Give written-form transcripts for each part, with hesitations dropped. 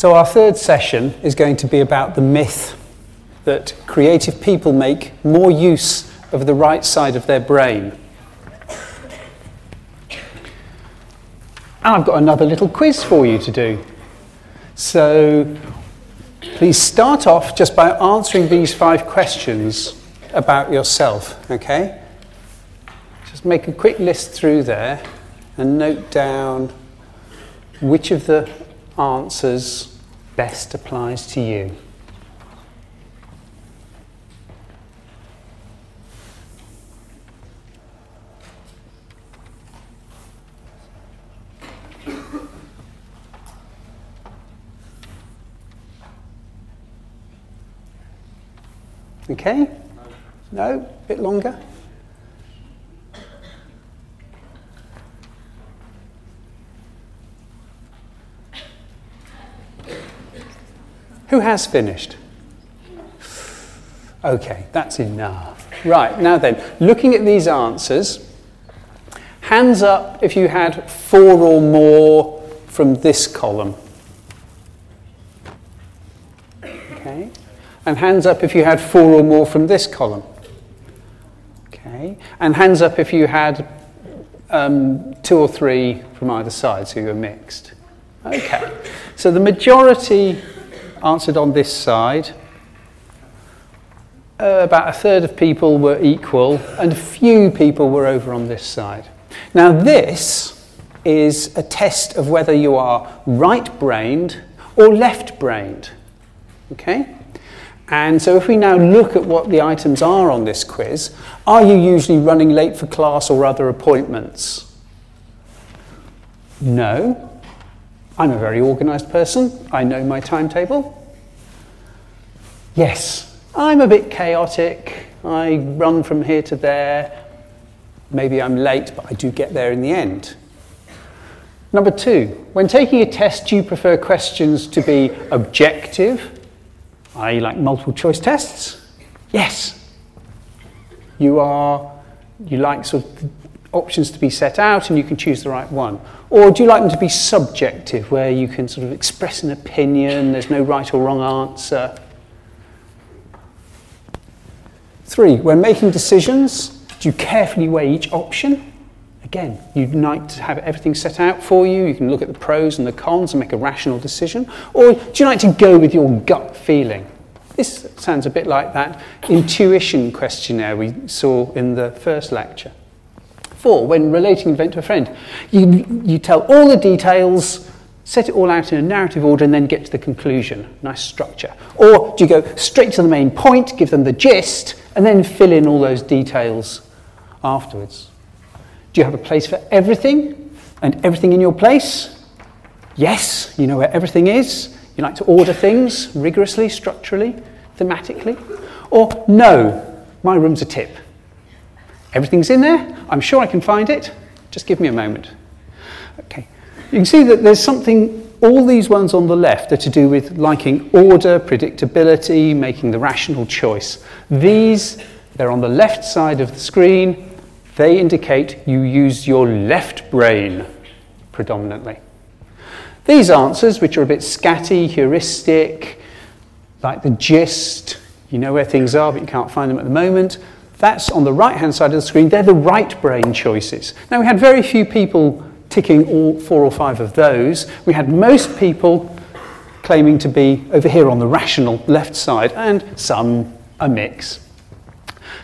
So our third session is going to be about the myth that creative people make more use of the right side of their brain. And I've got another little quiz for you to do. So please start off just by answering these 5 questions about yourself, okay? Just make a quick list through there and note down which of the answers best applies to you. Okay? No? A bit longer? Who has finished? Okay, that's enough. Right, now then, looking at these answers, hands up if you had 4 or more from this column. Okay. And hands up if you had 4 or more from this column. Okay. And hands up if you had 2 or 3 from either side, so you were mixed. Okay. So the majority answered on this side. About a third of people were equal, and a few people were over on this side. Now this is a test of whether you are right-brained or left-brained. Okay? And so if we now look at what the items are on this quiz, are you usually running late for class or other appointments? No. I'm a very organised person. I know my timetable. Yes, I'm a bit chaotic. I run from here to there. Maybe I'm late, but I do get there in the end. Number 2, when taking a test, do you prefer questions to be objective, i.e. like multiple choice tests? Yes. You like sort of options to be set out and you can choose the right one. Or do you like them to be subjective, where you can sort of express an opinion, there's no right or wrong answer? 3, when making decisions, do you carefully weigh each option? Again, you'd like to have everything set out for you. You can look at the pros and the cons and make a rational decision. Or do you like to go with your gut feeling? This sounds a bit like that intuition questionnaire we saw in the first lecture. 4, when relating an event to a friend, you tell all the details, set it all out in a narrative order, and then get to the conclusion. Nice structure. Or do you go straight to the main point, give them the gist, and then fill in all those details afterwards? Do you have a place for everything and everything in your place? Yes, you know where everything is. You like to order things rigorously, structurally, thematically. Or no, my room's a tip. Everything's in there. I'm sure I can find it. Just give me a moment. Okay. You can see that there's something, all these ones on the left are to do with liking order, predictability, making the rational choice. These, they're on the left side of the screen. They indicate you use your left brain predominantly. These answers, which are a bit scatty, heuristic, like the gist, you know where things are but you can't find them at the moment, that's on the right-hand side of the screen. They're the right brain choices. Now, we had very few people ticking all 4 or 5 of those. We had most people claiming to be over here on the rational left side, and some a mix.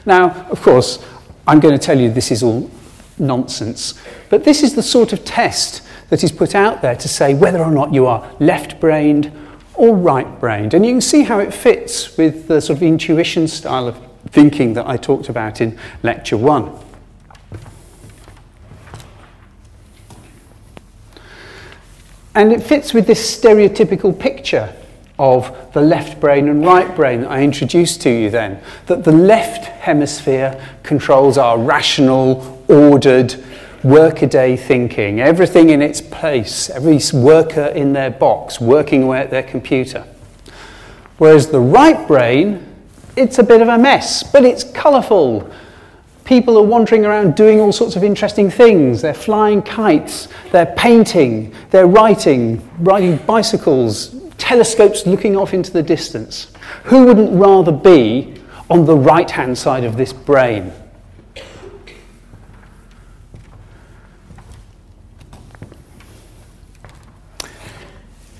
Now, of course, I'm going to tell you this is all nonsense, but this is the sort of test that is put out there to say whether or not you are left-brained or right-brained. And you can see how it fits with the sort of intuition style of thinking that I talked about in lecture 1. And it fits with this stereotypical picture of the left brain and right brain that I introduced to you then, that the left hemisphere controls our rational, ordered, workaday thinking, everything in its place, every worker in their box, working away at their computer. Whereas the right brain, it's a bit of a mess, but it's colourful. People are wandering around doing all sorts of interesting things. They're flying kites, they're painting, they're riding bicycles, telescopes looking off into the distance. Who wouldn't rather be on the right-hand side of this brain?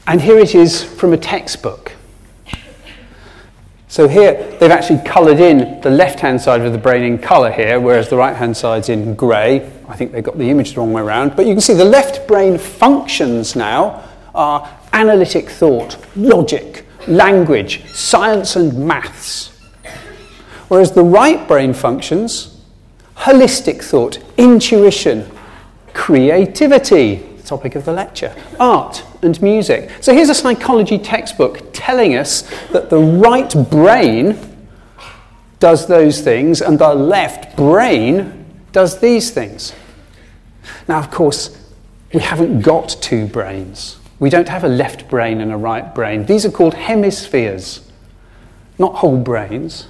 And here it is from a textbook. So here they've actually coloured in the left-hand side of the brain in colour here, whereas the right-hand side's in grey. I think they got the image the wrong way around. But you can see the left brain functions now are analytic thought, logic, language, science and maths. Whereas the right brain functions, holistic thought, intuition, creativity, the topic of the lecture, art and music. So here's a psychology textbook telling us that the right brain does those things and the left brain does these things. Now, of course, we haven't got two brains. We don't have a left brain and a right brain. These are called hemispheres, not whole brains.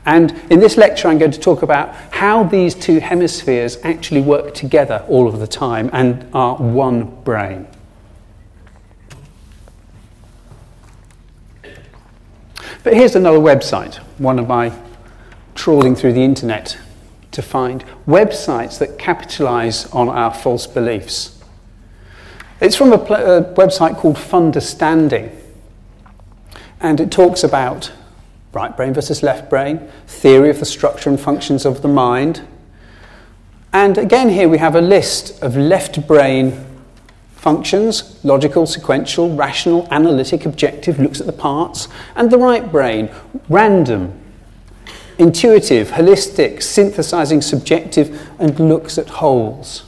And in this lecture, I'm going to talk about how these two hemispheres actually work together all of the time and are one brain. But here's another website, one of my trawling through the internet to find websites that capitalize on our false beliefs. It's from a website called Funderstanding, and it talks about right brain versus left brain, theory of the structure and functions of the mind. And again here we have a list of left brain functions, logical, sequential, rational, analytic, objective, looks at the parts, and the right brain, random, intuitive, holistic, synthesizing, subjective, and looks at wholes.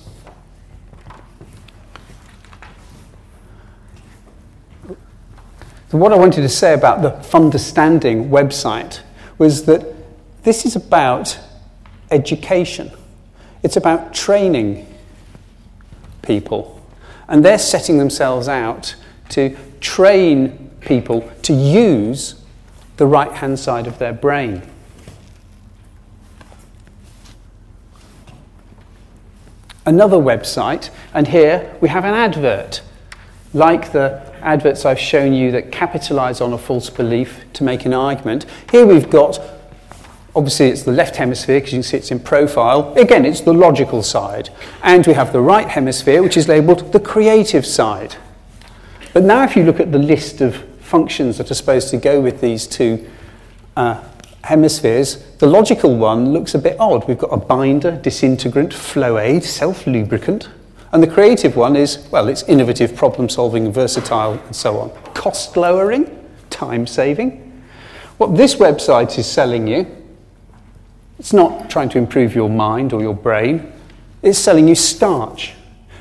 So what I wanted to say about the Funderstanding website was that this is about education. It's about training people. And they're setting themselves out to train people to use the right-hand side of their brain. Another website, and here we have an advert, like the adverts I've shown you that capitalize on a false belief to make an argument. Here we've got, obviously it's the left hemisphere because you can see it's in profile. Again, it's the logical side. And we have the right hemisphere, which is labelled the creative side. But now if you look at the list of functions that are supposed to go with these two hemispheres, the logical one looks a bit odd. We've got a binder, disintegrant, flow aid, self-lubricant. And the creative one is, well, it's innovative, problem-solving, versatile, and so on. Cost-lowering, time-saving. What this website is selling you, it's not trying to improve your mind or your brain. It's selling you starch.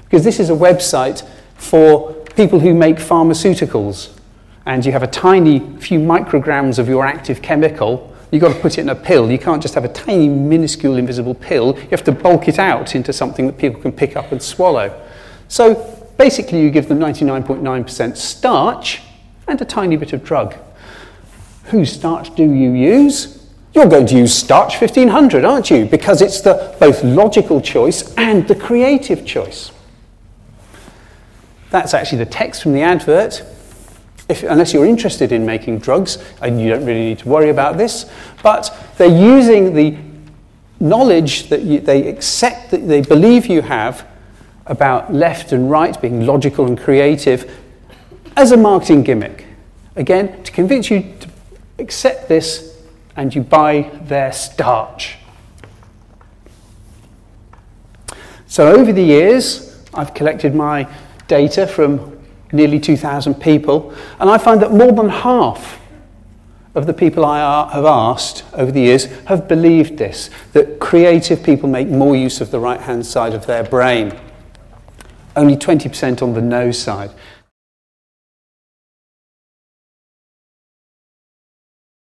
Because this is a website for people who make pharmaceuticals. And you have a tiny few micrograms of your active chemical. You've got to put it in a pill. You can't just have a tiny, minuscule, invisible pill. You have to bulk it out into something that people can pick up and swallow. So basically you give them 99.9% starch and a tiny bit of drug. Whose starch do you use? You're going to use starch 1500, aren't you? Because it's the both logical choice and the creative choice. That's actually the text from the advert. Unless you're interested in making drugs, and you don't really need to worry about this, but they're using the knowledge that they accept, that they believe you have about left and right being logical and creative as a marketing gimmick. Again, to convince you to accept this and you buy their starch. So over the years, I've collected my data from nearly 2,000 people, and I find that more than half of the people I have asked over the years have believed this, that creative people make more use of the right-hand side of their brain. Only 20% on the no side.